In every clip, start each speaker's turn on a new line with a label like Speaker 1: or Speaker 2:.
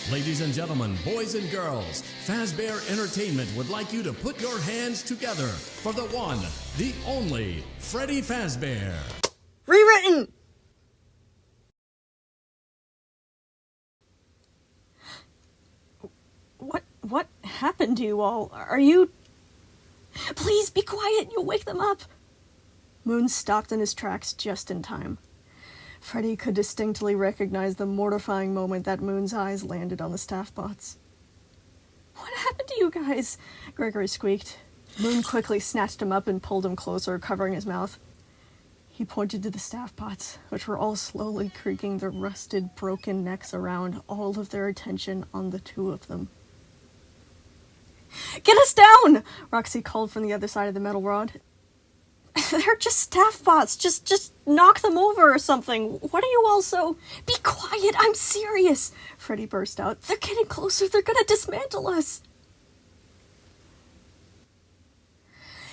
Speaker 1: Ladies and gentlemen, boys and girls, Fazbear Entertainment would like you to put your hands together for the one, the only, Freddy Fazbear.
Speaker 2: Rewritten! What happened to you all? Are you... Please be quiet, you'll wake them up. Moon stopped in his tracks just in time. Freddy could distinctly recognize the mortifying moment that Moon's eyes landed on the staff bots. What happened to you guys? Gregory squeaked. Moon quickly snatched him up and pulled him closer, covering his mouth. He pointed to the staff pots, which were all slowly creaking their rusted, broken necks around, all of their attention on the two of them. Get us down! Roxy called from the other side of the metal rod. They're just staff bots. Just knock them over or something. What are you all so... Be quiet, I'm serious! Freddy burst out. They're getting closer. They're gonna dismantle us.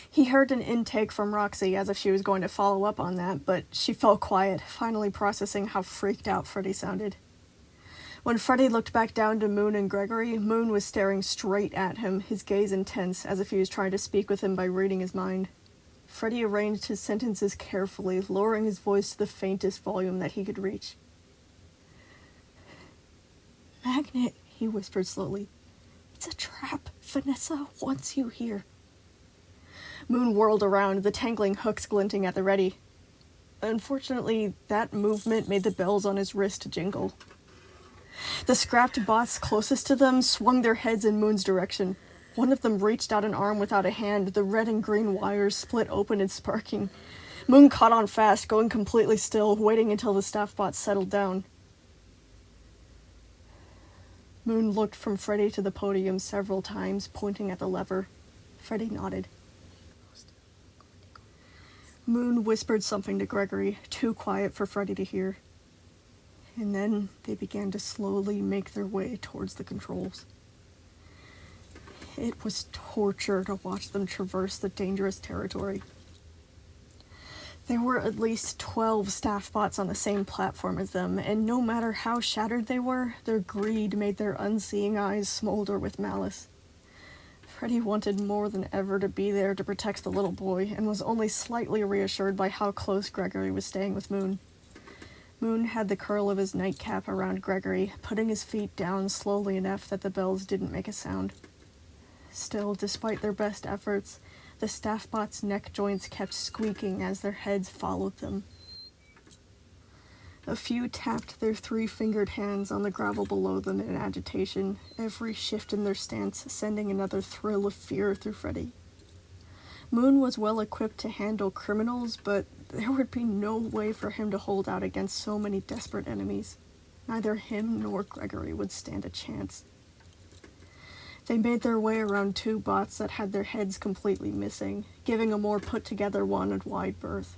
Speaker 2: He heard an intake from Roxy as if she was going to follow up on that, but she fell quiet, finally processing how freaked out Freddy sounded. When Freddy looked back down to Moon and Gregory, Moon was staring straight at him, his gaze intense, as if he was trying to speak with him by reading his mind. Freddy arranged his sentences carefully, lowering his voice to the faintest volume that he could reach. Magnet, he whispered slowly. It's a trap. Vanessa wants you here. Moon whirled around, the tangling hooks glinting at the ready. Unfortunately, that movement made the bells on his wrist jingle. The scrapped bots closest to them swung their heads in Moon's direction. One of them reached out an arm without a hand, the red and green wires split open and sparking. Moon caught on fast, going completely still, waiting until the staff bots settled down. Moon looked from Freddy to the podium several times, pointing at the lever. Freddy nodded. Moon whispered something to Gregory, too quiet for Freddy to hear. And then they began to slowly make their way towards the controls. It was torture to watch them traverse the dangerous territory. There were at least 12 staff bots on the same platform as them, and no matter how shattered they were, their greed made their unseeing eyes smolder with malice. Freddy wanted more than ever to be there to protect the little boy, and was only slightly reassured by how close Gregory was staying with Moon. Moon had the curl of his nightcap around Gregory, putting his feet down slowly enough that the bells didn't make a sound. Still, despite their best efforts, the staff bots' neck joints kept squeaking as their heads followed them. A few tapped their three-fingered hands on the gravel below them in agitation, every shift in their stance sending another thrill of fear through Freddy. Moon was well equipped to handle criminals, but there would be no way for him to hold out against so many desperate enemies. Neither him nor Gregory would stand a chance. They made their way around two bots that had their heads completely missing, giving a more put-together one a wide berth.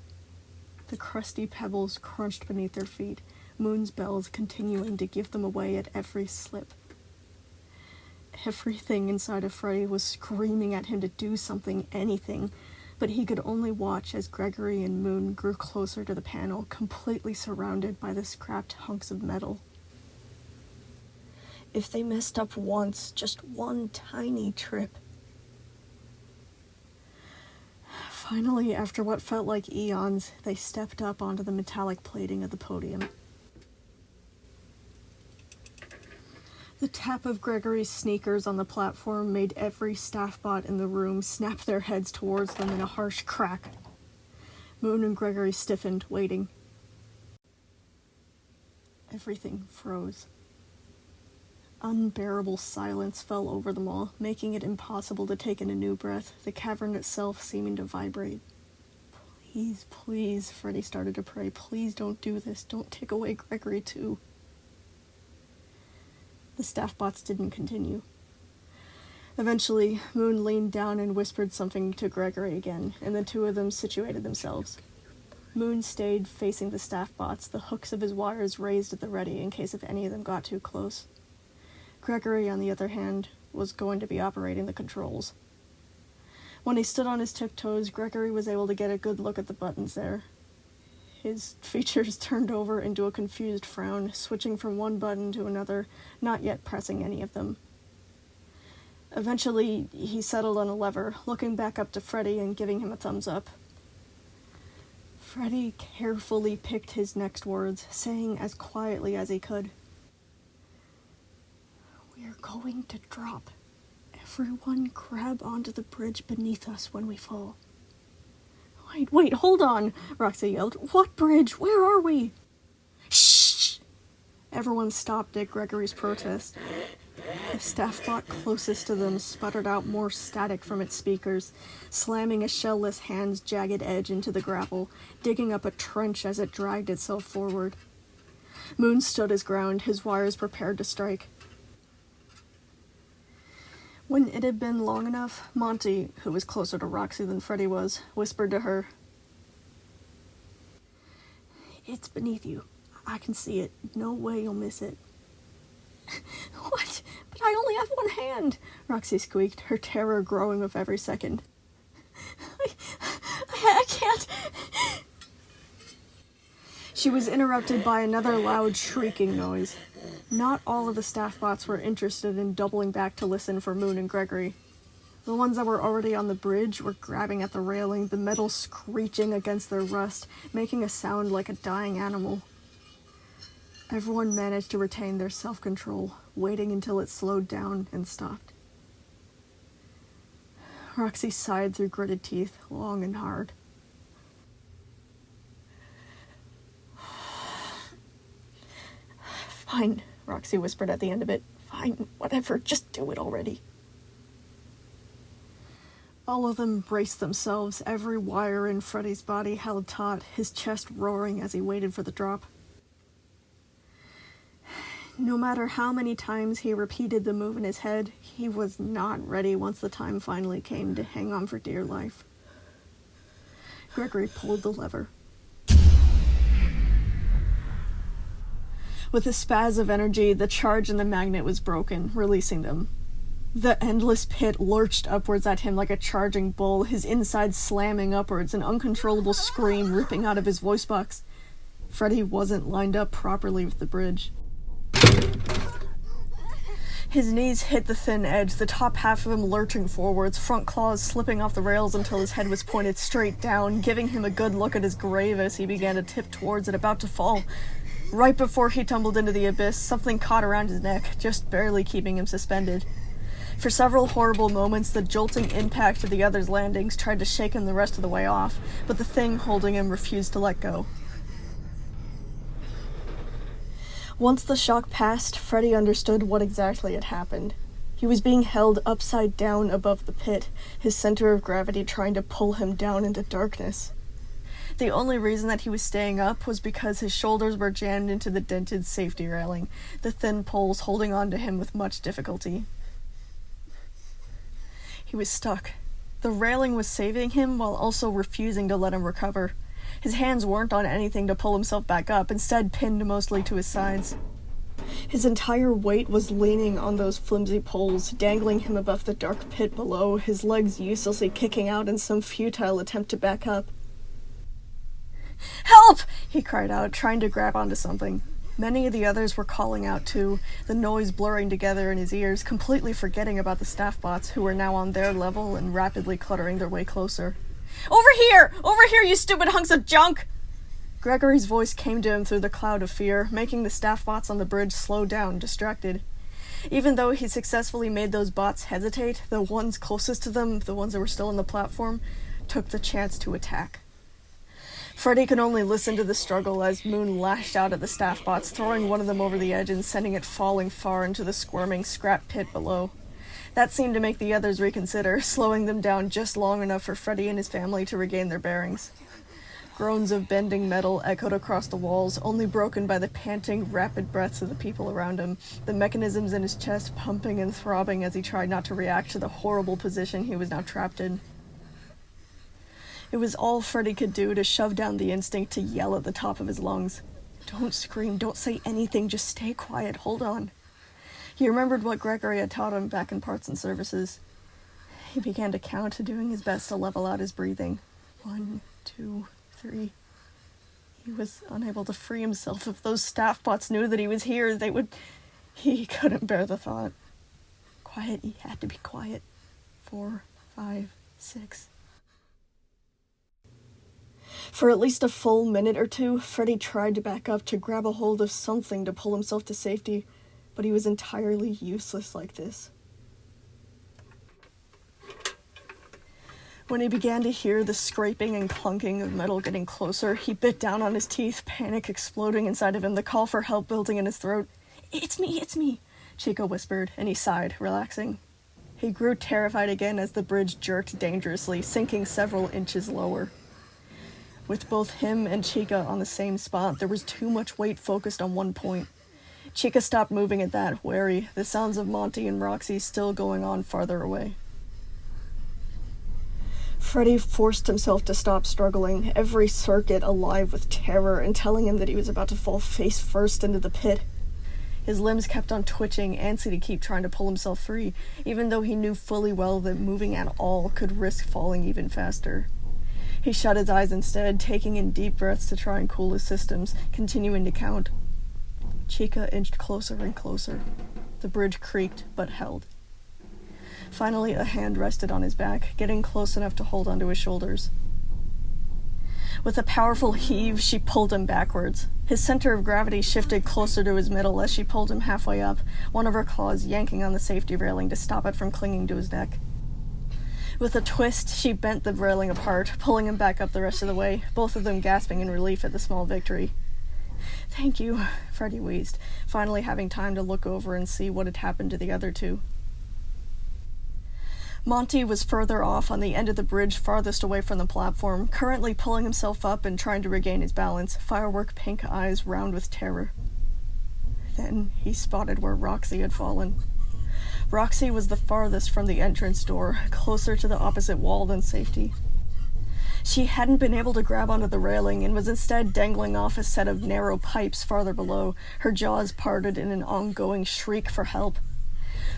Speaker 2: The crusty pebbles crunched beneath their feet, Moon's bells continuing to give them away at every slip. Everything inside of Freddy was screaming at him to do something, anything, but he could only watch as Gregory and Moon grew closer to the panel, completely surrounded by the scrapped hunks of metal. If they messed up once, just one tiny trip. Finally, after what felt like eons, they stepped up onto the metallic plating of the podium. The tap of Gregory's sneakers on the platform made every staff bot in the room snap their heads towards them in a harsh crack. Moon and Gregory stiffened, waiting. Everything froze. Unbearable silence fell over them all, making it impossible to take in a new breath, the cavern itself seeming to vibrate. Please, please, Freddy started to pray. Please don't do this. Don't take away Gregory, too. The staff bots didn't continue. Eventually, Moon leaned down and whispered something to Gregory again, and the two of them situated themselves. Moon stayed facing the staff bots, the hooks of his wires raised at the ready in case if any of them got too close. Gregory, on the other hand, was going to be operating the controls. When he stood on his tiptoes, Gregory was able to get a good look at the buttons there. His features turned over into a confused frown, switching from one button to another, not yet pressing any of them. Eventually, he settled on a lever, looking back up to Freddy and giving him a thumbs up. Freddy carefully picked his next words, saying as quietly as he could, "We're going to drop. Everyone grab onto the bridge beneath us when we fall." Wait, hold on, Roxy yelled. "What bridge? Where are we?" "Shh!" Everyone stopped at Gregory's protest. The staff bot closest to them sputtered out more static from its speakers, slamming a shell-less hand's jagged edge into the gravel, digging up a trench as it dragged itself forward. Moon stood his ground, his wires prepared to strike. When it had been long enough, Monty, who was closer to Roxy than Freddy was, whispered to her, "It's beneath you. I can see it. No way you'll miss it." "What? But I only have one hand," Roxy squeaked, her terror growing with every second. I can't. She was interrupted by another loud shrieking noise. Not all of the staff bots were interested in doubling back to listen for Moon and Gregory. The ones that were already on the bridge were grabbing at the railing, the metal screeching against their rust, making a sound like a dying animal. Everyone managed to retain their self-control, waiting until it slowed down and stopped. Roxy sighed through gritted teeth, long and hard. "Fine," Roxy whispered at the end of it. "Fine, whatever, just do it already." All of them braced themselves, every wire in Freddy's body held taut, his chest roaring as he waited for the drop. No matter how many times he repeated the move in his head, he was not ready once the time finally came to hang on for dear life. Gregory pulled the lever. With a spaz of energy, the charge in the magnet was broken, releasing them. The endless pit lurched upwards at him like a charging bull, his insides slamming upwards, an uncontrollable scream ripping out of his voice box. Freddy wasn't lined up properly with the bridge. His knees hit the thin edge, the top half of him lurching forwards, front claws slipping off the rails until his head was pointed straight down, giving him a good look at his grave as he began to tip towards it, about to fall. Right before he tumbled into the abyss, something caught around his neck, just barely keeping him suspended. For several horrible moments, the jolting impact of the other's landings tried to shake him the rest of the way off, but the thing holding him refused to let go. Once the shock passed, Freddy understood what exactly had happened. He was being held upside down above the pit, his center of gravity trying to pull him down into darkness. The only reason that he was staying up was because his shoulders were jammed into the dented safety railing, the thin poles holding on to him with much difficulty. He was stuck. The railing was saving him while also refusing to let him recover. His hands weren't on anything to pull himself back up, instead pinned mostly to his sides. His entire weight was leaning on those flimsy poles, dangling him above the dark pit below, his legs uselessly kicking out in some futile attempt to back up. "Help!" he cried out, trying to grab onto something. Many of the others were calling out too, the noise blurring together in his ears, completely forgetting about the staff bots who were now on their level and rapidly cluttering their way closer. Over here, you stupid hunks of junk!" Gregory's voice came to him through the cloud of fear, making the staff bots on the bridge slow down, distracted. Even though he successfully made those bots hesitate, the ones closest to them, the ones that were still on the platform, took the chance to attack. Freddy could only listen to the struggle as Moon lashed out at the staff bots, throwing one of them over the edge and sending it falling far into the squirming scrap pit below. That seemed to make the others reconsider, slowing them down just long enough for Freddy and his family to regain their bearings. Groans of bending metal echoed across the walls, only broken by the panting, rapid breaths of the people around him, the mechanisms in his chest pumping and throbbing as he tried not to react to the horrible position he was now trapped in. It was all Freddy could do to shove down the instinct to yell at the top of his lungs. "Don't scream, don't say anything, just stay quiet, hold on." He remembered what Gregory had taught him back in Parts and Services. He began to count, doing his best to level out his breathing. 1, 2, 3. He was unable to free himself. If those staff bots knew that he was here, they would... He couldn't bear the thought. Quiet, he had to be quiet. 4, 5, 6. For at least a full minute or two, Freddy tried to back up to grab a hold of something to pull himself to safety, but he was entirely useless like this. When he began to hear the scraping and clunking of metal getting closer, he bit down on his teeth, panic exploding inside of him, the call for help building in his throat. It's me, Chica whispered, and he sighed, relaxing. He grew terrified again as the bridge jerked dangerously, sinking several inches lower. With both him and Chica on the same spot, there was too much weight focused on one point. Chica stopped moving at that, wary, the sounds of Monty and Roxy still going on farther away. Freddy forced himself to stop struggling, every circuit alive with terror and telling him that he was about to fall face first into the pit. His limbs kept on twitching, antsy to keep trying to pull himself free, even though he knew fully well that moving at all could risk falling even faster. He shut his eyes instead, taking in deep breaths to try and cool his systems, continuing to count. Chica inched closer and closer. The bridge creaked, but held. Finally, a hand rested on his back, getting close enough to hold onto his shoulders. With a powerful heave, she pulled him backwards. His center of gravity shifted closer to his middle as she pulled him halfway up, one of her claws yanking on the safety railing to stop it from clinging to his neck. With a twist, she bent the railing apart, pulling him back up the rest of the way, both of them gasping in relief at the small victory. "Thank you," Freddy wheezed, finally having time to look over and see what had happened to the other two. Monty was further off on the end of the bridge farthest away from the platform, currently pulling himself up and trying to regain his balance, firework pink eyes round with terror. Then he spotted where Roxy had fallen. Roxy was the farthest from the entrance door, closer to the opposite wall than safety. She hadn't been able to grab onto the railing and was instead dangling off a set of narrow pipes farther below, her jaws parted in an ongoing shriek for help.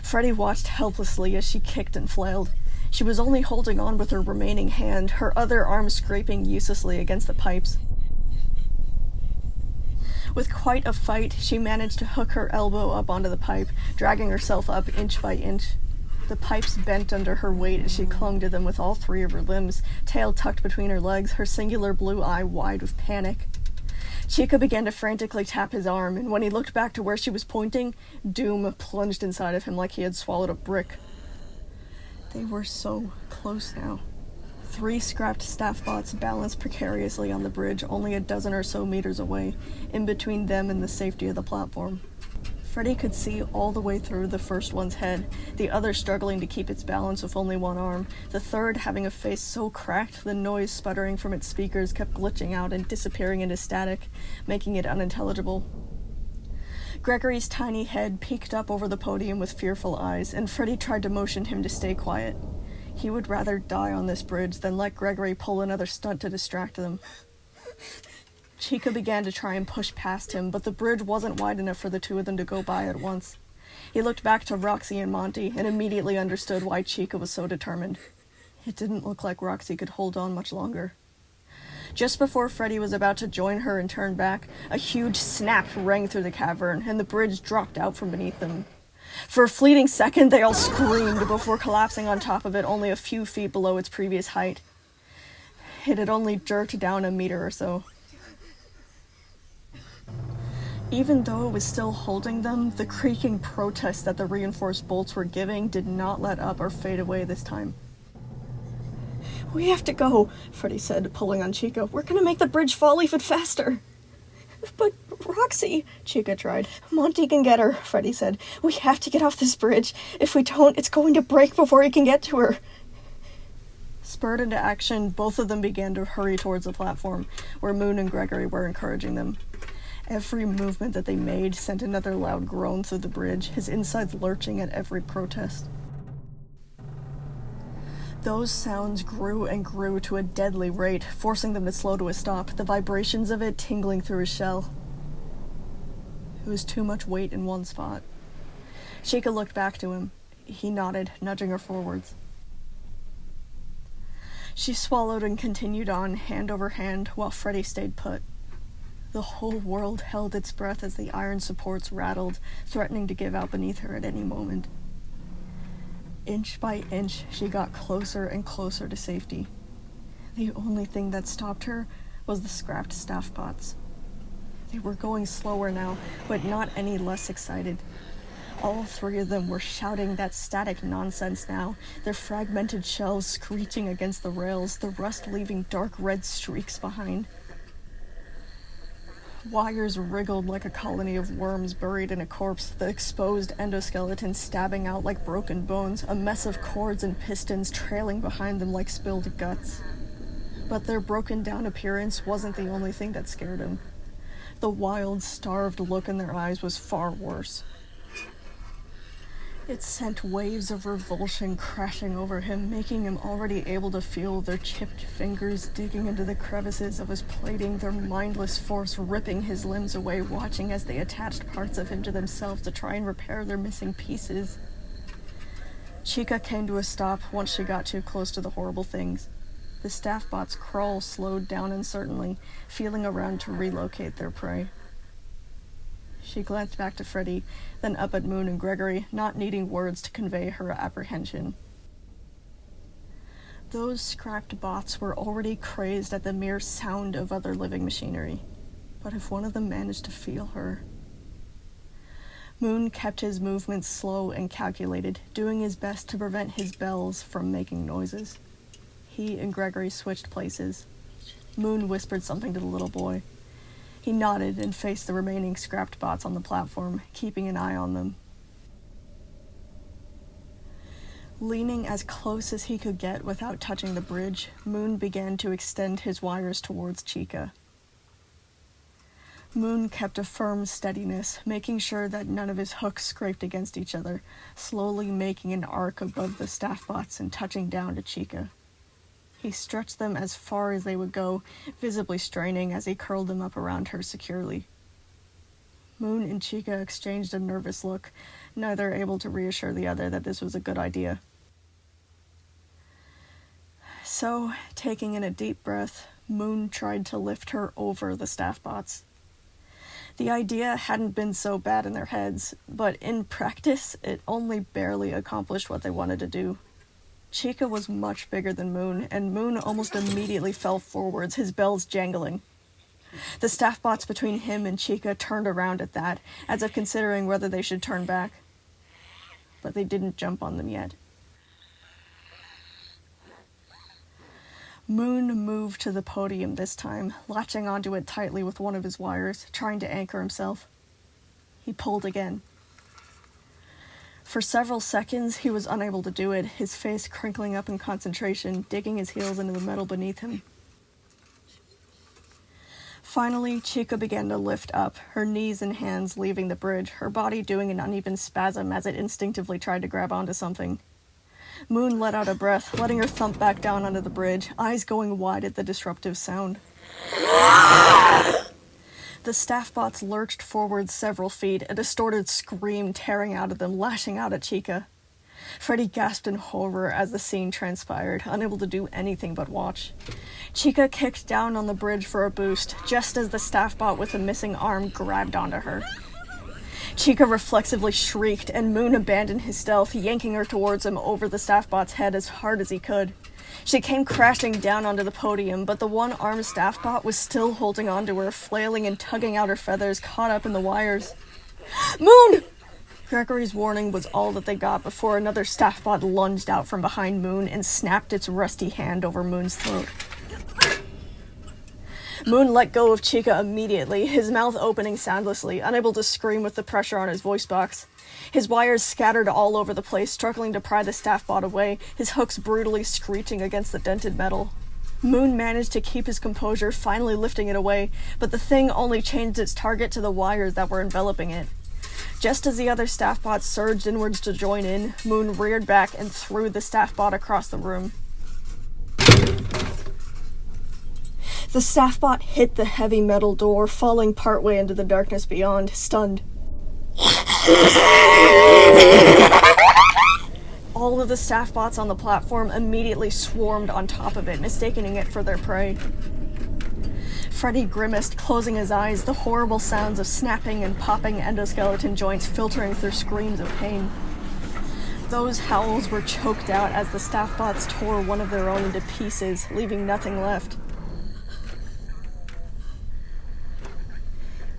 Speaker 2: Freddy watched helplessly as she kicked and flailed. She was only holding on with her remaining hand, her other arm scraping uselessly against the pipes. With quite a fight, she managed to hook her elbow up onto the pipe, dragging herself up inch by inch. The pipes bent under her weight as she clung to them with all three of her limbs, tail tucked between her legs, her singular blue eye wide with panic. Chica began to frantically tap his arm, and when he looked back to where she was pointing, doom plunged inside of him like he had swallowed a brick. They were so close now. 3 scrapped staff bots balanced precariously on the bridge, only a dozen or so meters away, in between them and the safety of the platform. Freddy could see all the way through the first one's head, the other struggling to keep its balance with only one arm, the third having a face so cracked the noise sputtering from its speakers kept glitching out and disappearing into static, making it unintelligible. Gregory's tiny head peeked up over the podium with fearful eyes, and Freddy tried to motion him to stay quiet. He would rather die on this bridge than let Gregory pull another stunt to distract them. Chica began to try and push past him, but the bridge wasn't wide enough for the two of them to go by at once. He looked back to Roxy and Monty and immediately understood why Chica was so determined. It didn't look like Roxy could hold on much longer. Just before Freddy was about to join her and turn back, a huge snap rang through the cavern, and the bridge dropped out from beneath them. For a fleeting second, they all screamed before collapsing on top of it only a few feet below its previous height. It had only jerked down a meter or so. Even though it was still holding them, the creaking protest that the reinforced bolts were giving did not let up or fade away this time. "We have to go," Freddy said, pulling on Chica. "We're gonna make the bridge fall even faster." "But Roxy," Chica tried. "Monty can get her," Freddy said. "We have to get off this bridge. If we don't, it's going to break before he can get to her." Spurred into action, both of them began to hurry towards the platform, where Moon and Gregory were encouraging them. Every movement that they made sent another loud groan through the bridge, his insides lurching at every protest. Those sounds grew and grew to a deadly rate, forcing them to slow to a stop, the vibrations of it tingling through his shell. It was too much weight in one spot. Chica looked back to him. He nodded, nudging her forwards. She swallowed and continued on, hand over hand, while Freddy stayed put. The whole world held its breath as the iron supports rattled, threatening to give out beneath her at any moment. Inch by inch, she got closer and closer to safety. The only thing that stopped her was the scrapped staff pots. They were going slower now, but not any less excited. All three of them were shouting that static nonsense now, their fragmented shells screeching against the rails, the rust leaving dark red streaks behind. Wires wriggled like a colony of worms buried in a corpse, the exposed endoskeleton stabbing out like broken bones, a mess of cords and pistons trailing behind them like spilled guts. But their broken down appearance wasn't the only thing that scared him. The wild, starved look in their eyes was far worse. It sent waves of revulsion crashing over him, making him already able to feel their chipped fingers digging into the crevices of his plating, their mindless force ripping his limbs away, watching as they attached parts of him to themselves to try and repair their missing pieces. Chica came to a stop once she got too close to the horrible things. The staff bot's crawl slowed down uncertainly, feeling around to relocate their prey. She glanced back to Freddy, then up at Moon and Gregory, not needing words to convey her apprehension. Those scrapped bots were already crazed at the mere sound of other living machinery. But if one of them managed to feel her... Moon kept his movements slow and calculated, doing his best to prevent his bells from making noises. He and Gregory switched places. Moon whispered something to the little boy. He nodded and faced the remaining scrapped bots on the platform, keeping an eye on them. Leaning as close as he could get without touching the bridge, Moon began to extend his wires towards Chica. Moon kept a firm steadiness, making sure that none of his hooks scraped against each other, slowly making an arc above the staff bots and touching down to Chica. He stretched them as far as they would go, visibly straining as he curled them up around her securely. Moon and Chica exchanged a nervous look, neither able to reassure the other that this was a good idea. So, taking in a deep breath, Moon tried to lift her over the staff bots. The idea hadn't been so bad in their heads, but in practice, it only barely accomplished what they wanted to do. Chica was much bigger than Moon, and Moon almost immediately fell forwards, his bells jangling. The staff bots between him and Chica turned around at that, as if considering whether they should turn back. But they didn't jump on them yet. Moon moved to the podium this time, latching onto it tightly with one of his wires, trying to anchor himself. He pulled again. For several seconds, he was unable to do it, his face crinkling up in concentration, digging his heels into the metal beneath him. Finally, Chica began to lift up, her knees and hands leaving the bridge, her body doing an uneven spasm as it instinctively tried to grab onto something. Moon let out a breath, letting her thump back down onto the bridge, eyes going wide at the disruptive sound. The staff bots lurched forward several feet, a distorted scream tearing out of them, lashing out at Chica. Freddy gasped in horror as the scene transpired, unable to do anything but watch. Chica kicked down on the bridge for a boost, just as the staff bot with the missing arm grabbed onto her. Chica reflexively shrieked, and Moon abandoned his stealth, yanking her towards him over the staff bot's head as hard as he could. She came crashing down onto the podium, but the one-armed staff bot was still holding onto her, flailing and tugging out her feathers, caught up in the wires. Moon! Gregory's warning was all that they got before another staff bot lunged out from behind Moon and snapped its rusty hand over Moon's throat. Moon let go of Chica immediately, his mouth opening soundlessly, unable to scream with the pressure on his voice box. His wires scattered all over the place, struggling to pry the staff bot away, his hooks brutally screeching against the dented metal. Moon managed to keep his composure, finally lifting it away, but the thing only changed its target to the wires that were enveloping it. Just as the other staff bot surged inwards to join in, Moon reared back and threw the staff bot across the room. The staff bot hit the heavy metal door, falling partway into the darkness beyond, stunned. All of the staff bots on the platform immediately swarmed on top of it, mistaking it for their prey. Freddy grimaced, closing his eyes, the horrible sounds of snapping and popping endoskeleton joints filtering through screams of pain. Those howls were choked out as the staff bots tore one of their own into pieces, leaving nothing left.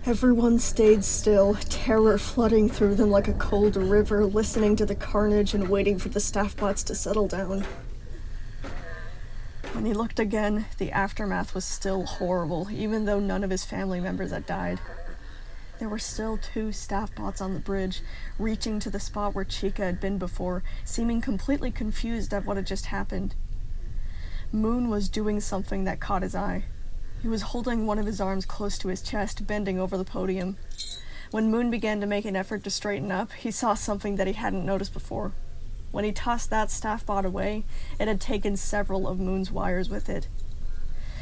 Speaker 2: Everyone stayed still, terror flooding through them like a cold river, listening to the carnage and waiting for the staff bots to settle down. When he looked again, the aftermath was still horrible, even though none of his family members had died. There were still 2 staff bots on the bridge, reaching to the spot where Chica had been before, seeming completely confused at what had just happened. Moon was doing something that caught his eye. He was holding one of his arms close to his chest, bending over the podium. When Moon began to make an effort to straighten up, he saw something that he hadn't noticed before. When he tossed that staff bot away, it had taken several of Moon's wires with it.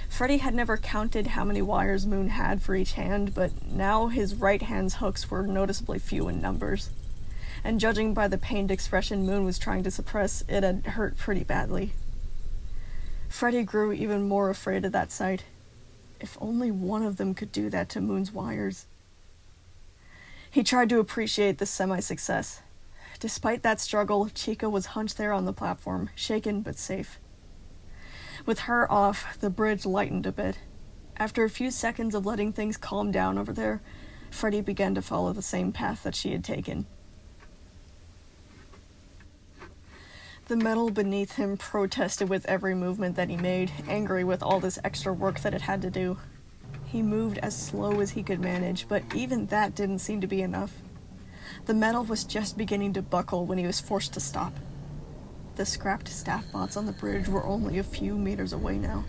Speaker 2: Freddy had never counted how many wires Moon had for each hand, but now his right hand's hooks were noticeably few in numbers. And judging by the pained expression Moon was trying to suppress, it had hurt pretty badly. Freddy grew even more afraid of that sight. If only one of them could do that to Moon's wires. He tried to appreciate the semi-success. Despite that struggle, Chica was hunched there on the platform, shaken but safe. With her off, the bridge lightened a bit. After a few seconds of letting things calm down over there, Freddy began to follow the same path that she had taken. The metal beneath him protested with every movement that he made, angry with all this extra work that it had to do. He moved as slow as he could manage, but even that didn't seem to be enough. The metal was just beginning to buckle when he was forced to stop. The scrapped staff bots on the bridge were only a few meters away now.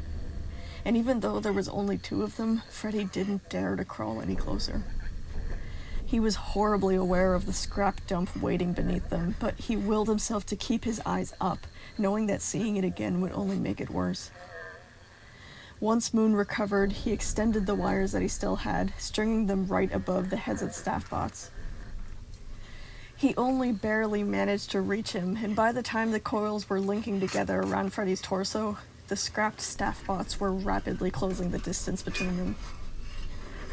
Speaker 2: And even though there was only 2 of them, Freddy didn't dare to crawl any closer. He was horribly aware of the scrap dump waiting beneath them, but he willed himself to keep his eyes up, knowing that seeing it again would only make it worse. Once Moon recovered, he extended the wires that he still had, stringing them right above the heads of the staff bots. He only barely managed to reach him, and by the time the coils were linking together around Freddy's torso, the scrapped staff bots were rapidly closing the distance between them.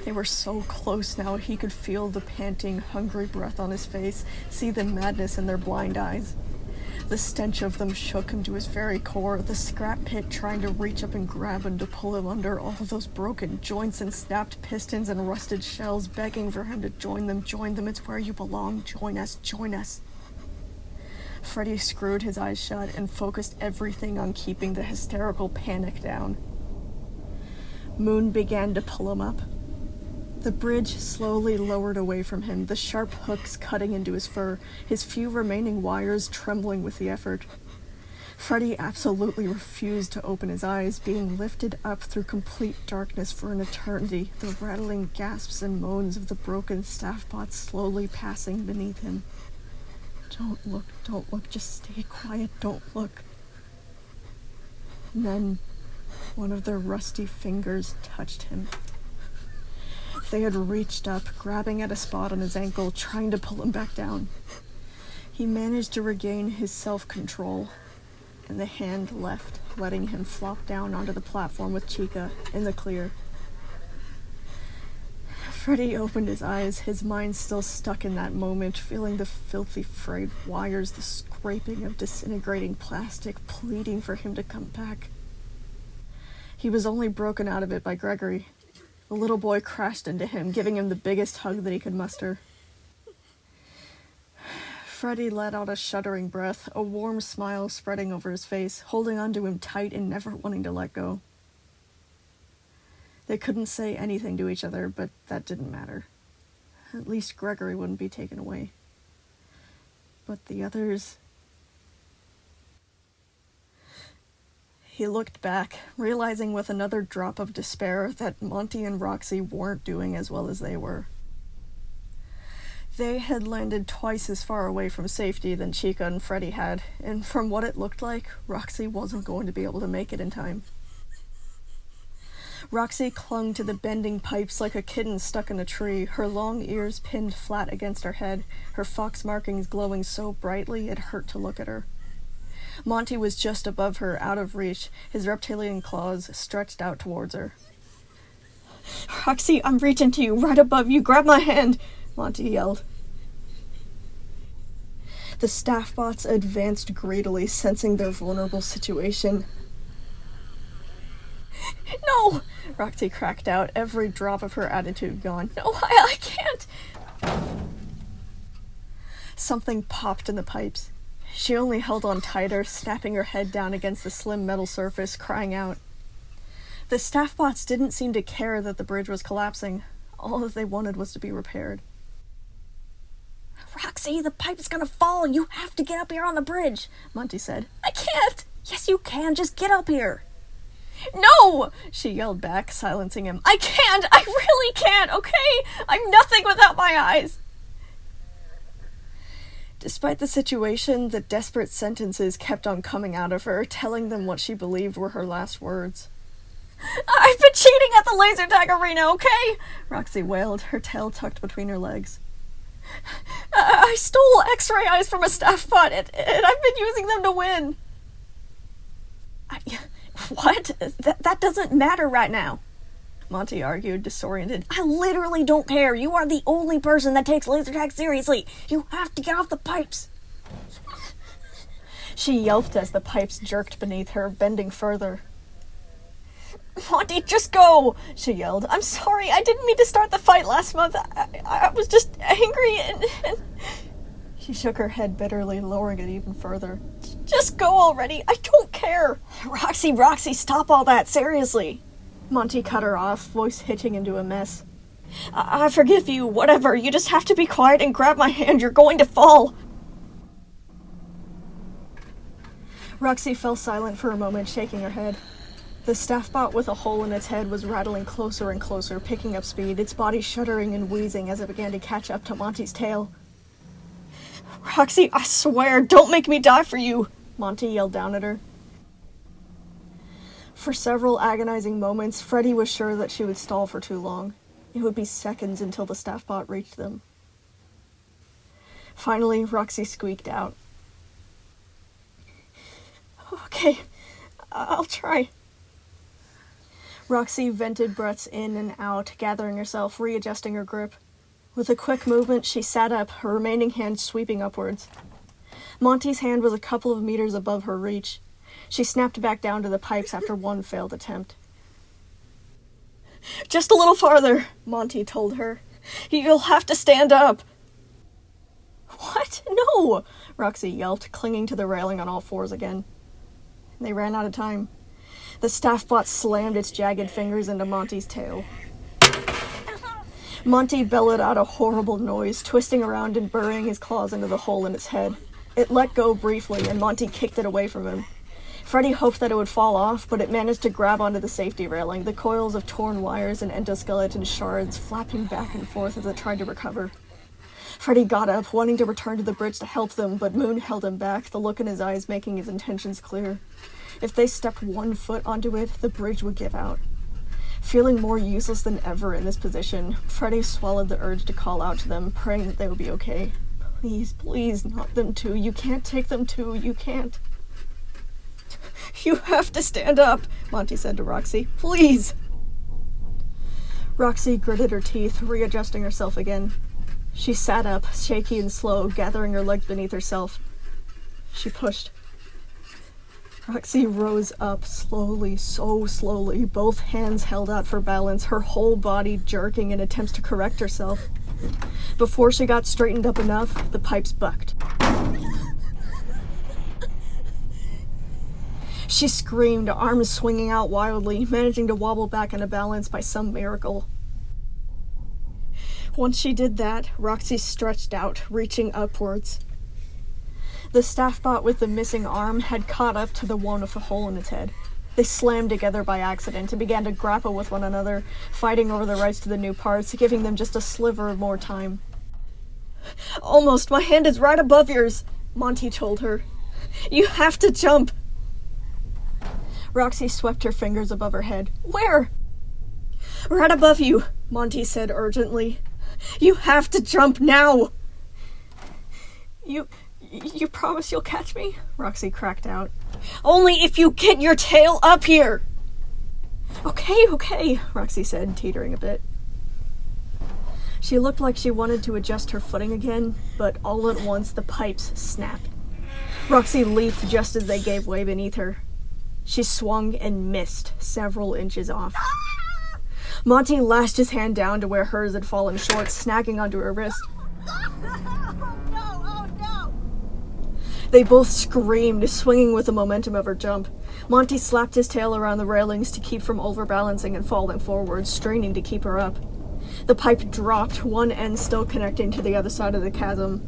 Speaker 2: They were so close now he could feel the panting, hungry breath on his face, see the madness in their blind eyes. The stench of them shook him to his very core, the scrap pit trying to reach up and grab him to pull him under, all those broken joints and snapped pistons and rusted shells begging for him to join them, it's where you belong, join us. Freddy screwed his eyes shut and focused everything on keeping the hysterical panic down. Moon began to pull him up. The bridge slowly lowered away from him, the sharp hooks cutting into his fur, his few remaining wires trembling with the effort. Freddy absolutely refused to open his eyes, being lifted up through complete darkness for an eternity, the rattling gasps and moans of the broken staff bots slowly passing beneath him. Don't look, just stay quiet, don't look. And then one of their rusty fingers touched him. They had reached up, grabbing at a spot on his ankle, trying to pull him back down. He managed to regain his self-control, and the hand left, letting him flop down onto the platform with Chica in the clear. Freddy opened his eyes, his mind still stuck in that moment, feeling the filthy frayed wires, the scraping of disintegrating plastic, pleading for him to come back. He was only broken out of it by Gregory. The little boy crashed into him, giving him the biggest hug that he could muster. Freddy let out a shuddering breath, a warm smile spreading over his face, holding onto him tight and never wanting to let go. They couldn't say anything to each other, but that didn't matter. At least Gregory wouldn't be taken away. But the others... He looked back, realizing with another drop of despair that Monty and Roxy weren't doing as well as they were. They had landed twice as far away from safety than Chica and Freddy had, and from what it looked like, Roxy wasn't going to be able to make it in time. Roxy clung to the bending pipes like a kitten stuck in a tree, her long ears pinned flat against her head, her fox markings glowing so brightly it hurt to look at her. Monty was just above her, out of reach, his reptilian claws stretched out towards her. Roxy, I'm reaching to you, right above you. Grab my hand, Monty yelled. The staff bots advanced greedily, sensing their vulnerable situation. No! Roxy cracked out, every drop of her attitude gone. No, I can't! Something popped in the pipes. She only held on tighter, snapping her head down against the slim metal surface, crying out. The staff bots didn't seem to care that the bridge was collapsing. All that they wanted was to be repaired. Roxy, the pipe's gonna fall. You have to get up here on the bridge, Monty said. I can't. Yes, you can. Just get up here. No, she yelled back, silencing him. I can't. I really can't, okay? I'm nothing without my eyes. Despite the situation, the desperate sentences kept on coming out of her, telling them what she believed were her last words. I've been cheating at the laser tag arena, okay? Roxy wailed, her tail tucked between her legs. I stole X-ray eyes from a staff bot, and I've been using them to win. What? That doesn't matter right now, Monty argued, disoriented. I literally don't care. You are the only person that takes laser tag seriously. You have to get off the pipes. She yelped as the pipes jerked beneath her, bending further. Monty, just go, she yelled. I'm sorry, I didn't mean to start the fight last month. I was just angry and... She shook her head bitterly, lowering it even further. Just go already, I don't care. Roxy, stop all that, seriously. Monty cut her off, voice hitching into a mess. I forgive you, whatever, you just have to be quiet and grab my hand, you're going to fall. Roxy fell silent for a moment, shaking her head. The staff bot with a hole in its head was rattling closer and closer, picking up speed, its body shuddering and wheezing as it began to catch up to Monty's tail. Roxy, I swear, don't make me die for you, Monty yelled down at her. For several agonizing moments, Freddy was sure that she would stall for too long. It would be seconds until the staff bot reached them. Finally, Roxy squeaked out. Okay, I'll try. Roxy vented breaths in and out, gathering herself, readjusting her grip. With a quick movement, she sat up, her remaining hand sweeping upwards. Monty's hand was a couple of meters above her reach. She snapped back down to the pipes after one failed attempt. Just a little farther, Monty told her. You'll have to stand up. What? No, Roxy yelped, clinging to the railing on all fours again. They ran out of time. The staff bot slammed its jagged fingers into Monty's tail. Monty bellowed out a horrible noise, twisting around and burying his claws into the hole in its head. It let go briefly, and Monty kicked it away from him. Freddy hoped that it would fall off, but it managed to grab onto the safety railing, the coils of torn wires and endoskeleton shards flapping back and forth as it tried to recover. Freddy got up, wanting to return to the bridge to help them, but Moon held him back, the look in his eyes making his intentions clear. If they stepped 1 foot onto it, the bridge would give out. Feeling more useless than ever in this position, Freddy swallowed the urge to call out to them, praying that they would be okay. Please, not them too. You can't take them too. You can't. You have to stand up, Monty said to Roxy. Please. Roxy gritted her teeth, readjusting herself again. She sat up, shaky and slow, gathering her legs beneath herself. She pushed. Roxy rose up slowly, so slowly, both hands held out for balance, her whole body jerking in attempts to correct herself. Before she got straightened up enough, the pipes bucked. She screamed, arms swinging out wildly, managing to wobble back into balance by some miracle. Once she did that, Roxy stretched out, reaching upwards. The staff bot with the missing arm had caught up to the one with the hole in its head. They slammed together by accident and began to grapple with one another, fighting over the rights to the new parts, giving them just a sliver of more time. Almost, my hand is right above yours, Monty told her. You have to jump. Roxy swept her fingers above her head. Where? Right above you, Monty said urgently. You have to jump now. You promise you'll catch me? Roxy cracked out. Only if you get your tail up here! Okay, Roxy said, teetering a bit. She looked like she wanted to adjust her footing again, but all at once the pipes snapped. Roxy leaped just as they gave way beneath her. She swung and missed several inches off. Monty lashed his hand down to where hers had fallen short, snagging onto her wrist.
Speaker 3: Oh no!
Speaker 2: They both screamed, swinging with the momentum of her jump. Monty slapped his tail around the railings to keep from overbalancing and falling forward, straining to keep her up. The pipe dropped, one end still connecting to the other side of the chasm.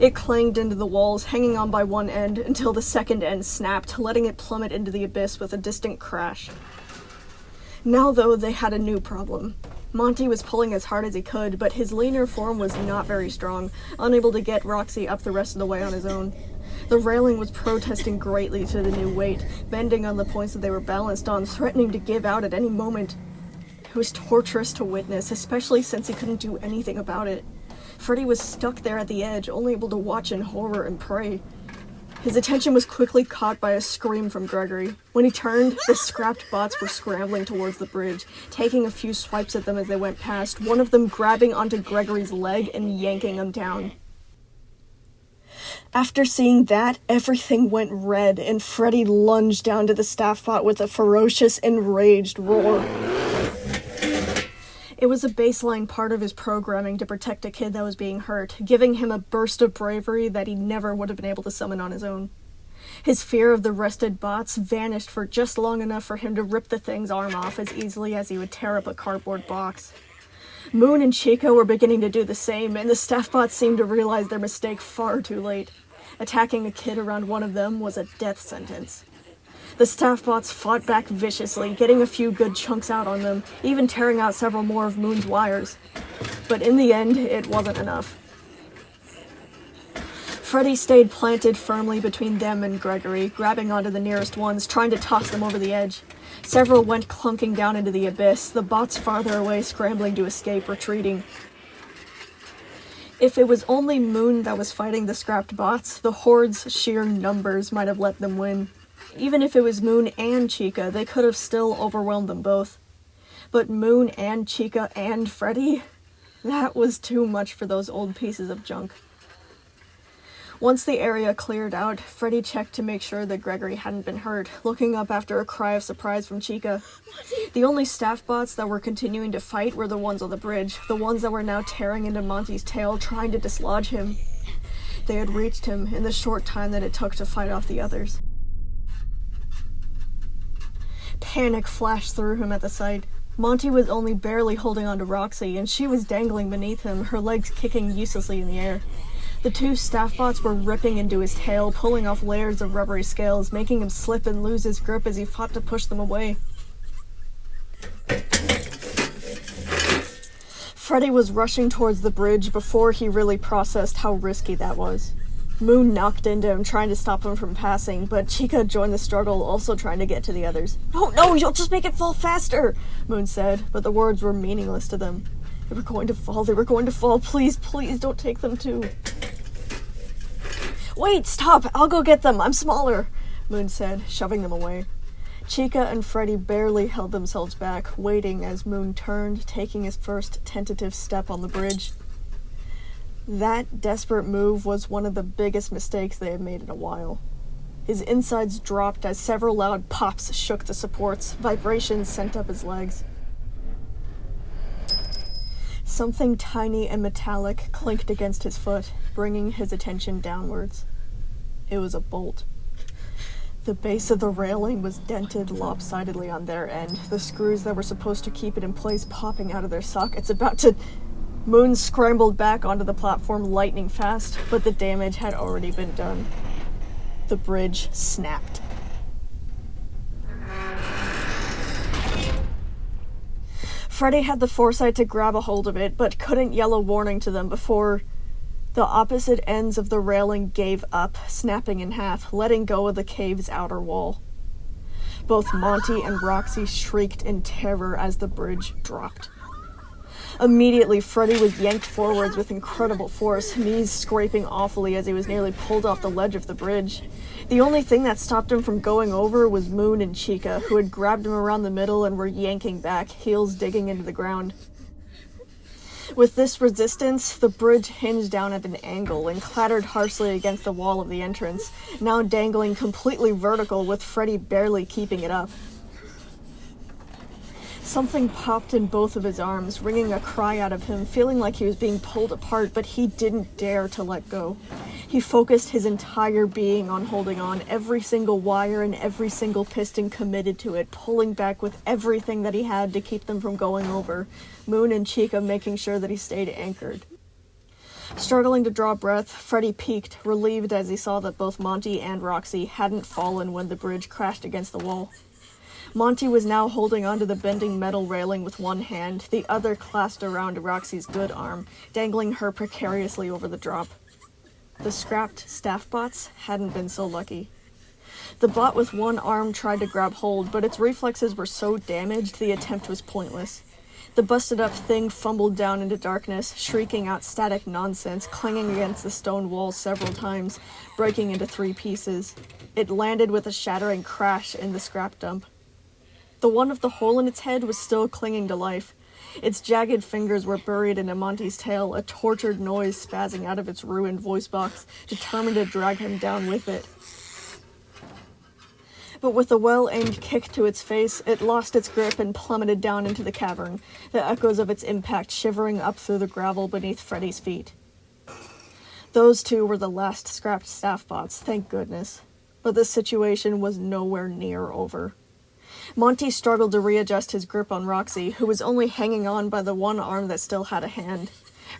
Speaker 2: It clanged into the walls, hanging on by one end, until the second end snapped, letting it plummet into the abyss with a distant crash. Now, though, they had a new problem. Monty was pulling as hard as he could, but his leaner form was not very strong, unable to get Roxy up the rest of the way on his own. The railing was protesting greatly to the new weight, bending on the points that they were balanced on, threatening to give out at any moment. It was torturous to witness, especially since he couldn't do anything about it. Freddy was stuck there at the edge, only able to watch in horror and pray. His attention was quickly caught by a scream from Gregory. When he turned, the scrapped bots were scrambling towards the bridge, taking a few swipes at them as they went past, one of them grabbing onto Gregory's leg and yanking him down. After seeing that, everything went red, and Freddy lunged down to the staff bot with a ferocious, enraged roar. It was a baseline part of his programming to protect a kid that was being hurt, giving him a burst of bravery that he never would have been able to summon on his own. His fear of the rested bots vanished for just long enough for him to rip the thing's arm off as easily as he would tear up a cardboard box. Moon and Chica were beginning to do the same, and the staff bots seemed to realize their mistake far too late. Attacking a kid around one of them was a death sentence. The staff bots fought back viciously, getting a few good chunks out on them, even tearing out several more of Moon's wires. But in the end, it wasn't enough. Freddy stayed planted firmly between them and Gregory, grabbing onto the nearest ones, trying to toss them over the edge. Several went clunking down into the abyss, the bots farther away scrambling to escape, retreating. If it was only Moon that was fighting the scrapped bots, the Horde's sheer numbers might have let them win. Even if it was Moon and Chica, they could have still overwhelmed them both. But Moon and Chica and Freddy? That was too much for those old pieces of junk. Once the area cleared out, Freddy checked to make sure that Gregory hadn't been hurt, looking up after a cry of surprise from Chica. The only staff bots that were continuing to fight were the ones on the bridge, the ones that were now tearing into Monty's tail, trying to dislodge him. They had reached him in the short time that it took to fight off the others. Panic flashed through him at the sight. Monty was only barely holding on to Roxy, and she was dangling beneath him, her legs kicking uselessly in the air. The two staff bots were ripping into his tail, pulling off layers of rubbery scales, making him slip and lose his grip as he fought to push them away. Freddy was rushing towards the bridge before he really processed how risky that was. Moon knocked into him, trying to stop him from passing, but Chica joined the struggle, also trying to get to the others. No, you'll just make it fall faster, Moon said, but the words were meaningless to them. They were going to fall, please don't take them too. Wait, stop, I'll go get them, I'm smaller, Moon said, shoving them away. Chica and Freddy barely held themselves back, waiting as Moon turned, taking his first tentative step on the bridge. That desperate move was one of the biggest mistakes they had made in a while. His insides dropped as several loud pops shook the supports, vibrations sent up his legs. Something tiny and metallic clinked against his foot, bringing his attention downwards. It was a bolt. The base of the railing was dented lopsidedly on their end, the screws that were supposed to keep it in place popping out of their sockets, about to... Moon scrambled back onto the platform lightning fast, but the damage had already been done. The bridge snapped. Freddy had the foresight to grab a hold of it, but couldn't yell a warning to them before the opposite ends of the railing gave up, snapping in half, letting go of the cave's outer wall. Both Monty and Roxy shrieked in terror as the bridge dropped. Immediately, Freddy was yanked forwards with incredible force, knees scraping awfully as he was nearly pulled off the ledge of the bridge. The only thing that stopped him from going over was Moon and Chica, who had grabbed him around the middle and were yanking back, heels digging into the ground. With this resistance, the bridge hinged down at an angle and clattered harshly against the wall of the entrance, now dangling completely vertical with Freddy barely keeping it up. Something popped in both of his arms, wringing a cry out of him, feeling like he was being pulled apart, but he didn't dare to let go. He focused his entire being on holding on, every single wire and every single piston committed to it, pulling back with everything that he had to keep them from going over, Moon and Chica making sure that he stayed anchored. Struggling to draw breath, Freddy peeked, relieved as he saw that both Monty and Roxy hadn't fallen when the bridge crashed against the wall. Monty was now holding onto the bending metal railing with one hand, the other clasped around Roxy's good arm, dangling her precariously over the drop. The scrapped staff bots hadn't been so lucky. The bot with one arm tried to grab hold, but its reflexes were so damaged the attempt was pointless. The busted-up thing fumbled down into darkness, shrieking out static nonsense, clanging against the stone wall several times, breaking into 3 pieces. It landed with a shattering crash in the scrap dump. The one with the hole in its head was still clinging to life. Its jagged fingers were buried into Monty's tail, a tortured noise spazzing out of its ruined voice box, determined to drag him down with it. But with a well-aimed kick to its face, it lost its grip and plummeted down into the cavern, the echoes of its impact shivering up through the gravel beneath Freddy's feet. Those 2 were the last scrapped staff bots, thank goodness. But the situation was nowhere near over. Monty struggled to readjust his grip on Roxy, who was only hanging on by the one arm that still had a hand.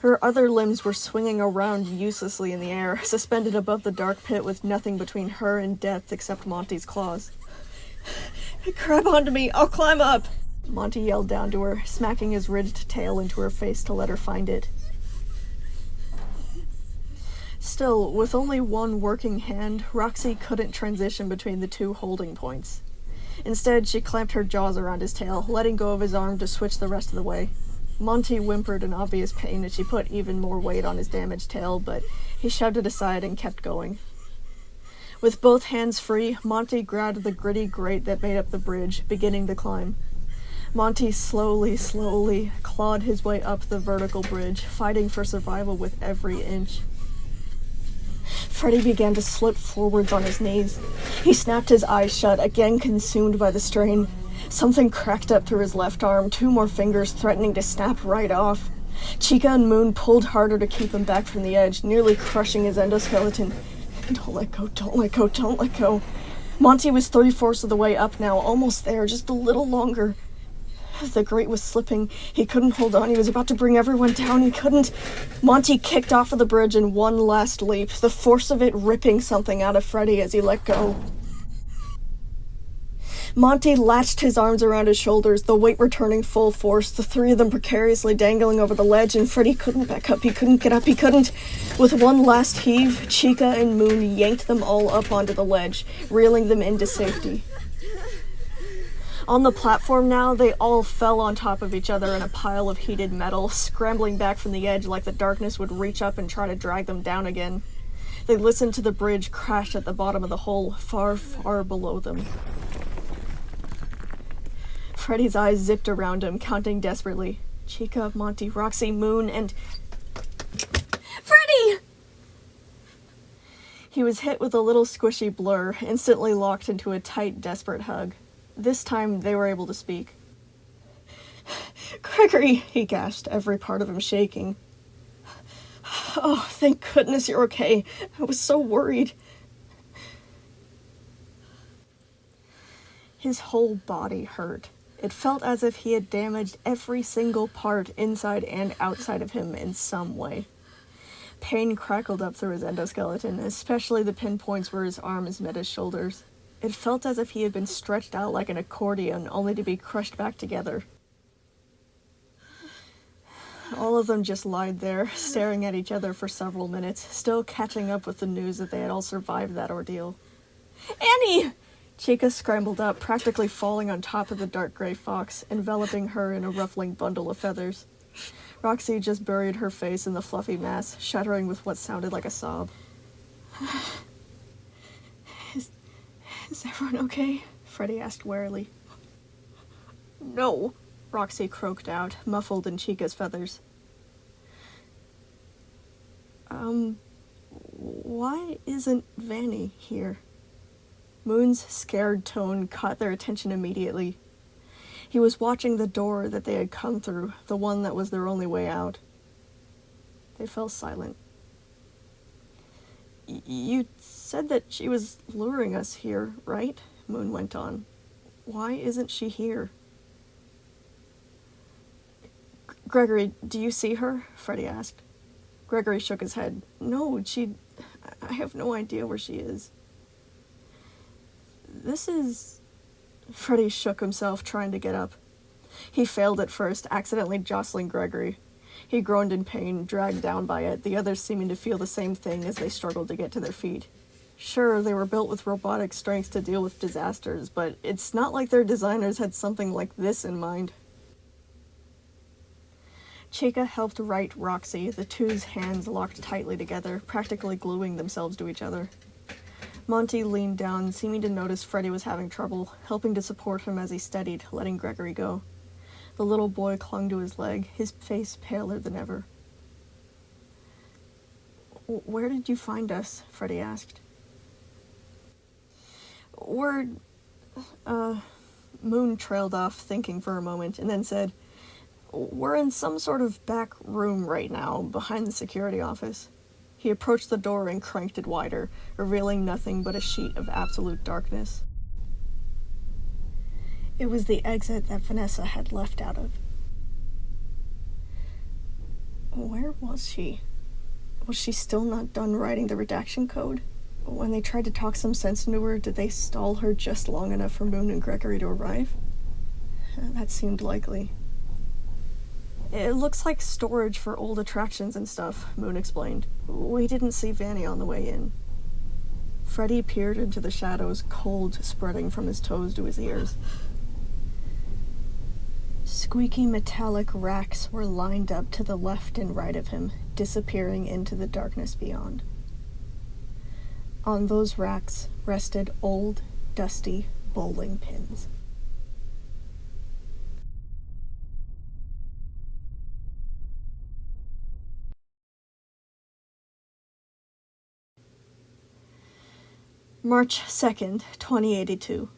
Speaker 2: Her other limbs were swinging around uselessly in the air, suspended above the dark pit with nothing between her and death except Monty's claws. "Grab onto me, I'll climb up!" Monty yelled down to her, smacking his ridged tail into her face to let her find it. Still, with only one working hand, Roxy couldn't transition between the 2 holding points. Instead, she clamped her jaws around his tail, letting go of his arm to switch the rest of the way. Monty whimpered in obvious pain as she put even more weight on his damaged tail, but he shoved it aside and kept going. With both hands free, Monty grabbed the gritty grate that made up the bridge, beginning the climb. Monty slowly clawed his way up the vertical bridge, fighting for survival with every inch. Freddy began to slip forwards on his knees. He snapped his eyes shut, again consumed by the strain. Something cracked up through his left arm, 2 more fingers threatening to snap right off. Chica and Moon pulled harder to keep him back from the edge, nearly crushing his endoskeleton. Don't let go, don't let go, don't let go. Monty was 3/4 of the way up now, almost there, just a little longer. The grate was slipping. He couldn't hold on. He was about to bring everyone down. He couldn't. Monty kicked off of the bridge in one last leap, the force of it ripping something out of Freddy as he let go. Monty latched his arms around his shoulders, the weight returning full force, the 3 of them precariously dangling over the ledge, and Freddy couldn't back up. He couldn't get up. He couldn't. With one last heave, Chica and Moon yanked them all up onto the ledge, reeling them into safety. On the platform now, they all fell on top of each other in a pile of heated metal, scrambling back from the edge like the darkness would reach up and try to drag them down again. They listened to the bridge crash at the bottom of the hole, far, far below them. Freddy's eyes zipped around him, counting desperately. Chica, Monty, Roxy, Moon, and... Freddy! He was hit with a little squishy blur, instantly locked into a tight, desperate hug. This time, they were able to speak. "Gregory," he gasped, every part of him shaking. "Oh, thank goodness you're okay. I was so worried." His whole body hurt. It felt as if he had damaged every single part inside and outside of him in some way. Pain crackled up through his endoskeleton, especially the pinpoints where his arms met his shoulders. It felt as if he had been stretched out like an accordion, only to be crushed back together. All of them just lied there, staring at each other for several minutes, still catching up with the news that they had all survived that ordeal. "Annie!" Chica scrambled up, practically falling on top of the dark gray fox, enveloping her in a ruffling bundle of feathers. Roxy just buried her face in the fluffy mass, shuddering with what sounded like a sob. Is everyone okay? Freddie asked warily. No, Roxy croaked out, muffled in Chica's feathers. Why isn't Vanny here? Moon's scared tone caught their attention immediately. He was watching the door that they had come through, the one that was their only way out. They fell silent. You said that she was luring us here, right? Moon went on. Why isn't she here? Gregory, do you see her? Freddie asked. Gregory shook his head. No, I have no idea where she is. This is... Freddie shook himself, trying to get up. He failed at first, accidentally jostling Gregory. He groaned in pain, dragged down by it, the others seeming to feel the same thing as they struggled to get to their feet. Sure, they were built with robotic strengths to deal with disasters, but it's not like their designers had something like this in mind. Chica helped right Roxy, the two's hands locked tightly together, practically gluing themselves to each other. Monty leaned down, seeming to notice Freddie was having trouble, helping to support him as he steadied, letting Gregory go. The little boy clung to his leg, his face paler than ever. Where did you find us? Freddie asked. Moon trailed off, thinking for a moment, and then said, We're in some sort of back room right now, behind the security office. He approached the door and cranked it wider, revealing nothing but a sheet of absolute darkness. It was the exit that Vanessa had left out of. Where was she? Was she still not done writing the redaction code? When they tried to talk some sense into her, did they stall her just long enough for Moon and Gregory to arrive? That seemed likely. It looks like storage for old attractions and stuff, Moon explained. We didn't see Vanny on the way in. Freddie peered into the shadows, cold spreading from his toes to his ears. Squeaky metallic racks were lined up to the left and right of him, disappearing into the darkness beyond. On those racks rested old, dusty bowling pins. March 2nd, 2082.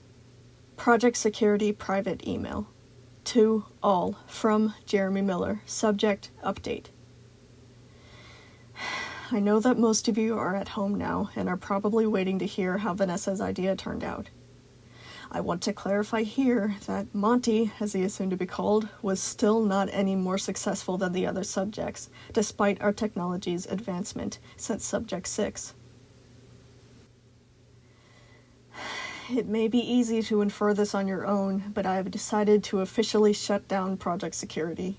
Speaker 2: Project Security Private Email. To all, from Jeremy Miller. Subject, update. I know that most of you are at home now and are probably waiting to hear how Vanessa's idea turned out. I want to clarify here that Monty, as he is soon to be called, was still not any more successful than the other subjects, despite our technology's advancement since Subject 6. It may be easy to infer this on your own, but I have decided to officially shut down Project Security.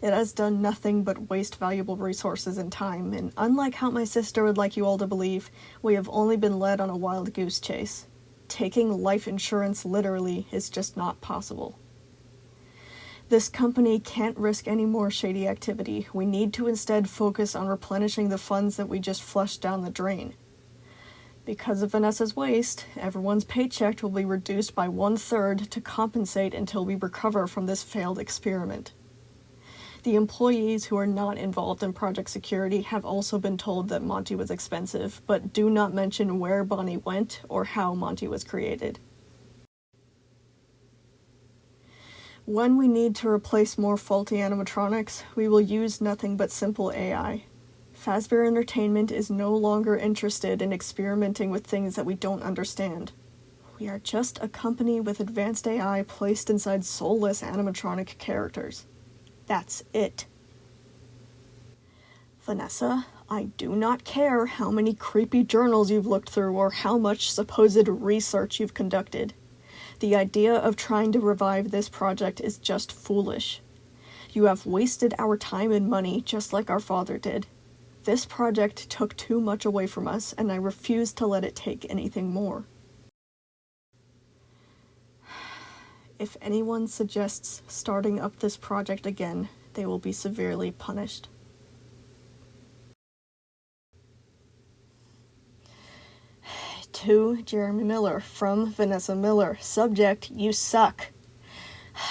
Speaker 2: It has done nothing but waste valuable resources and time, and unlike how my sister would like you all to believe, we have only been led on a wild goose chase. Taking life insurance literally is just not possible. This company can't risk any more shady activity. We need to instead focus on replenishing the funds that we just flushed down the drain. Because of Vanessa's waste, everyone's paycheck will be reduced by 1/3 to compensate until we recover from this failed experiment. The employees who are not involved in Project Security have also been told that Monty was expensive, but do not mention where Bonnie went or how Monty was created. When we need to replace more faulty animatronics, we will use nothing but simple AI. Fazbear Entertainment is no longer interested in experimenting with things that we don't understand. We are just a company with advanced AI placed inside soulless animatronic characters. That's it. Vanessa, I do not care how many creepy journals you've looked through or how much supposed research you've conducted. The idea of trying to revive this project is just foolish. You have wasted our time and money just like our father did. This project took too much away from us, and I refuse to let it take anything more. If anyone suggests starting up this project again, they will be severely punished. To Jeremy Miller, from Vanessa Miller. Subject, you suck.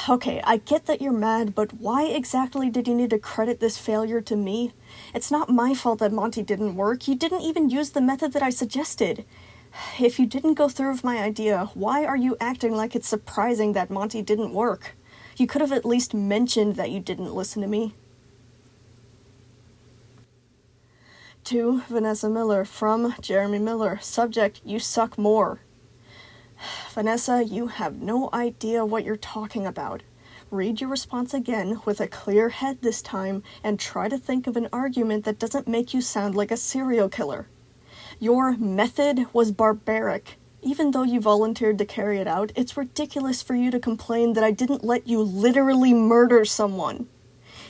Speaker 2: Okay, I get that you're mad, but why exactly did you need to credit this failure to me? It's not my fault that Monty didn't work. You didn't even use the method that I suggested. If you didn't go through with my idea, why are you acting like it's surprising that Monty didn't work? You could have at least mentioned that you didn't listen to me. To Vanessa Miller, from Jeremy Miller. Subject, you suck more. Vanessa, you have no idea what you're talking about. Read your response again with a clear head this time and try to think of an argument that doesn't make you sound like a serial killer. Your method was barbaric. Even though you volunteered to carry it out, it's ridiculous for you to complain that I didn't let you literally murder someone.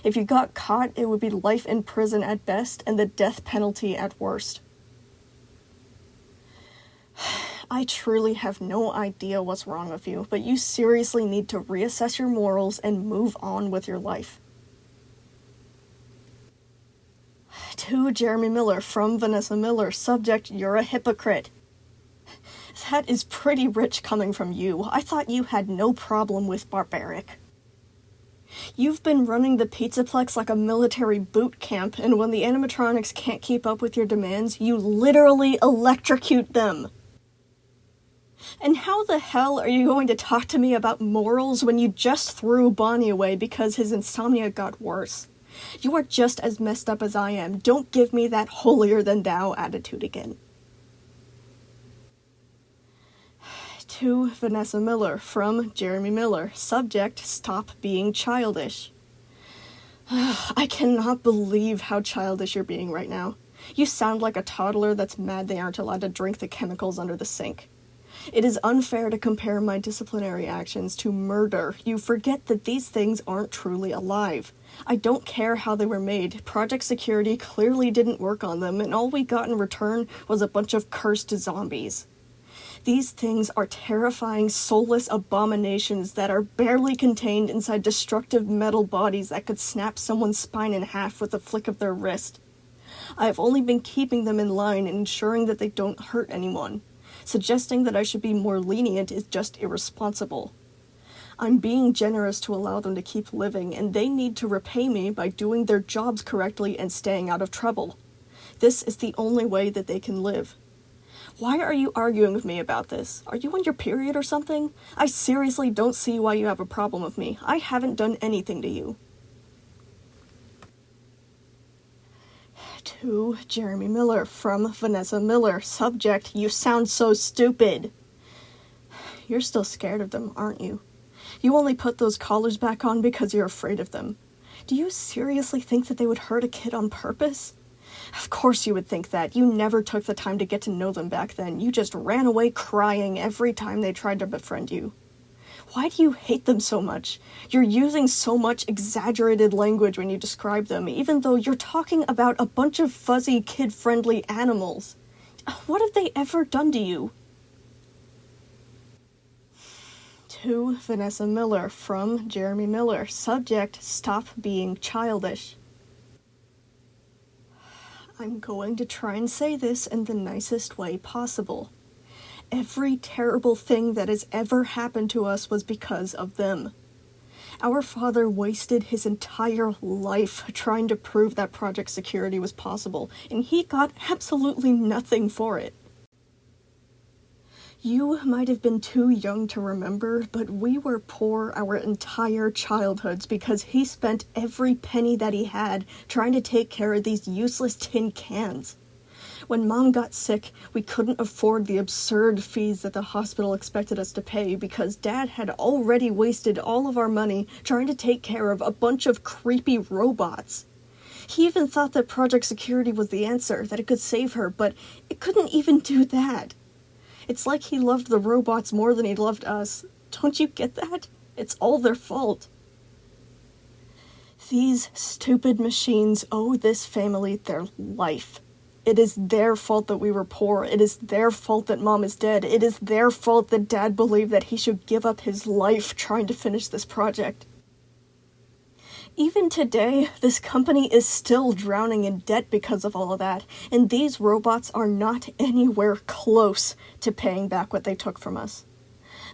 Speaker 2: If you got caught, it would be life in prison at best and the death penalty at worst. I truly have no idea what's wrong with you, but you seriously need to reassess your morals and move on with your life. To Jeremy Miller, from Vanessa Miller. Subject, you're a hypocrite. That is pretty rich coming from you. I thought you had no problem with barbaric. You've been running the Pizzaplex like a military boot camp, and when the animatronics can't keep up with your demands, you literally electrocute them. And how the hell are you going to talk to me about morals when you just threw Bonnie away because his insomnia got worse? You are just as messed up as I am. Don't give me that holier-than-thou attitude again. To Vanessa Miller, from Jeremy Miller. Subject, stop being childish. I cannot believe how childish you're being right now. You sound like a toddler that's mad they aren't allowed to drink the chemicals under the sink. It is unfair to compare my disciplinary actions to murder. You forget that these things aren't truly alive. I don't care how they were made. Project Security clearly didn't work on them, and all we got in return was a bunch of cursed zombies. These things are terrifying, soulless abominations that are barely contained inside destructive metal bodies that could snap someone's spine in half with a flick of their wrist. I have only been keeping them in line and ensuring that they don't hurt anyone. Suggesting that I should be more lenient is just irresponsible. I'm being generous to allow them to keep living, and they need to repay me by doing their jobs correctly and staying out of trouble. This is the only way that they can live. Why are you arguing with me about this? Are you on your period or something? I seriously don't see why you have a problem with me. I haven't done anything to you. To Jeremy Miller, from Vanessa Miller. Subject, you sound so stupid. You're still scared of them, aren't you? You only put those collars back on because you're afraid of them. Do you seriously think that they would hurt a kid on purpose? Of course you would think that. You never took the time to get to know them back then. You just ran away crying every time they tried to befriend you. Why do you hate them so much? You're using so much exaggerated language when you describe them, even though you're talking about a bunch of fuzzy, kid-friendly animals. What have they ever done to you? To Vanessa Miller, from Jeremy Miller. Subject, stop being childish. I'm going to try and say this in the nicest way possible. Every terrible thing that has ever happened to us was because of them. Our father wasted his entire life trying to prove that Project Security was possible, and he got absolutely nothing for it. You might have been too young to remember, but we were poor our entire childhoods because he spent every penny that he had trying to take care of these useless tin cans. When Mom got sick, we couldn't afford the absurd fees that the hospital expected us to pay because Dad had already wasted all of our money trying to take care of a bunch of creepy robots. He even thought that Project Security was the answer, that it could save her, but it couldn't even do that. It's like he loved the robots more than he loved us. Don't you get that? It's all their fault. These stupid machines owe this family their life. It is their fault that we were poor. It is their fault that Mom is dead. It is their fault that Dad believed that he should give up his life trying to finish this project. Even today, this company is still drowning in debt because of all of that, and these robots are not anywhere close to paying back what they took from us.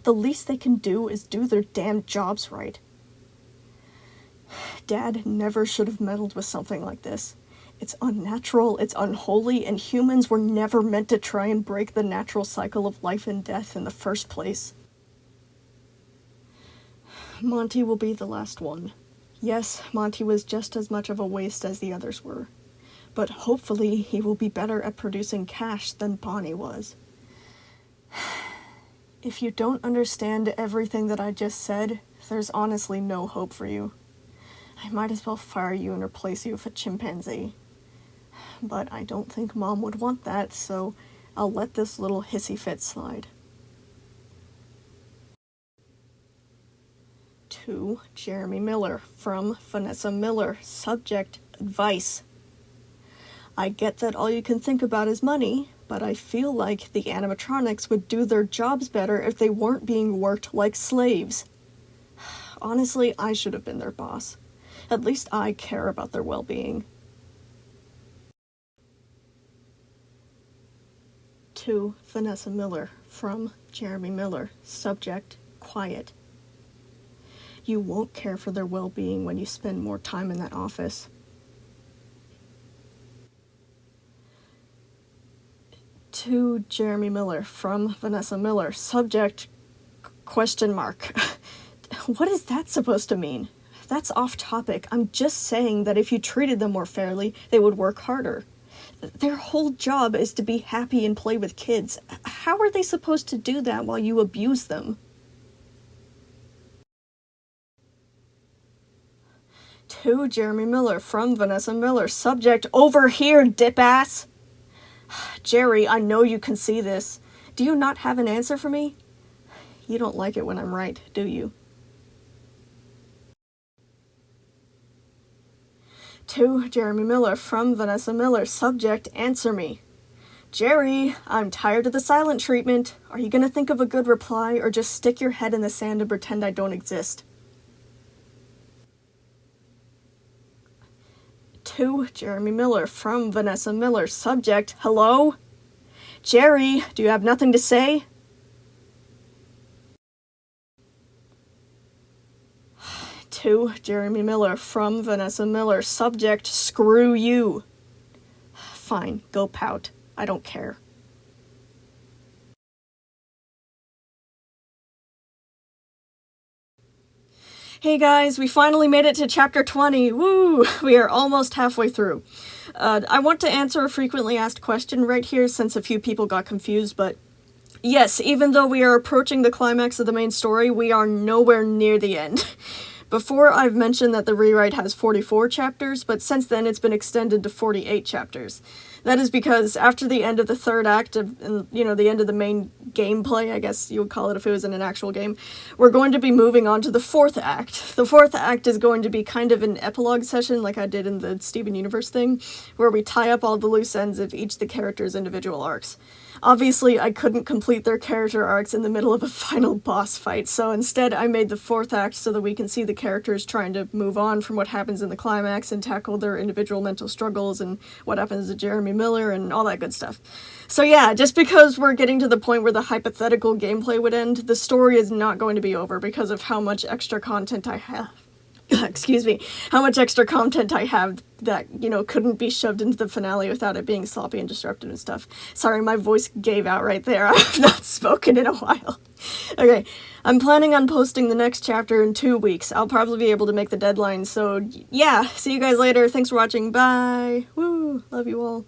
Speaker 2: The least they can do is do their damn jobs right. Dad never should have meddled with something like this. It's unnatural, it's unholy, and humans were never meant to try and break the natural cycle of life and death in the first place. Monty will be the last one. Yes, Monty was just as much of a waste as the others were. But hopefully he will be better at producing cash than Bonnie was. If you don't understand everything that I just said, there's honestly no hope for you. I might as well fire you and replace you with a chimpanzee. But I don't think Mom would want that, so I'll let this little hissy fit slide. To Jeremy Miller, from Vanessa Miller. Subject, advice. I get that all you can think about is money, but I feel like the animatronics would do their jobs better if they weren't being worked like slaves. Honestly, I should have been their boss. At least I care about their well-being. To Vanessa Miller, from Jeremy Miller. Subject, quiet. You won't care for their well-being when you spend more time in that office. To Jeremy Miller, from Vanessa Miller. Subject, question mark. What is that supposed to mean? That's off topic. I'm just saying that if you treated them more fairly, they would work harder. Their whole job is to be happy and play with kids. How are they supposed to do that while you abuse them? To Jeremy Miller, from Vanessa Miller. Subject, over here, dip-ass! Jerry, I know you can see this. Do you not have an answer for me? You don't like it when I'm right, do you? To Jeremy Miller, from Vanessa Miller. Subject, answer me. Jerry, I'm tired of the silent treatment. Are you gonna think of a good reply, or just stick your head in the sand and pretend I don't exist? To Jeremy Miller, from Vanessa Miller. Subject, hello? Jerry, do you have nothing to say? To Jeremy Miller, from Vanessa Miller. Subject, screw you. Fine, go pout. I don't care. Hey guys, we finally made it to chapter 20. Woo! We are almost halfway through. I want to answer a frequently asked question right here since a few people got confused, but yes, even though we are approaching the climax of the main story, we are nowhere near the end. Before, I've mentioned that the rewrite has 44 chapters, but since then it's been extended to 48 chapters. That is because after the end of the third act, the end of the main gameplay, I guess you would call it if it was in an actual game, we're going to be moving on to the fourth act. The fourth act is going to be kind of an epilogue session like I did in the Steven Universe thing, where we tie up all the loose ends of each of the characters' individual arcs. Obviously, I couldn't complete their character arcs in the middle of a final boss fight, so instead I made the fourth act so that we can see the characters trying to move on from what happens in the climax and tackle their individual mental struggles and what happens to Jeremy Miller and all that good stuff. So yeah, just because we're getting to the point where the hypothetical gameplay would end, the story is not going to be over because of how much extra content I have. Excuse me, how much extra content I have that, couldn't be shoved into the finale without it being sloppy and disruptive and stuff. Sorry, my voice gave out right there. I've not spoken in a while. Okay, I'm planning on posting the next chapter in 2 weeks. I'll probably be able to make the deadline, so yeah, see you guys later. Thanks for watching. Bye. Woo, love you all.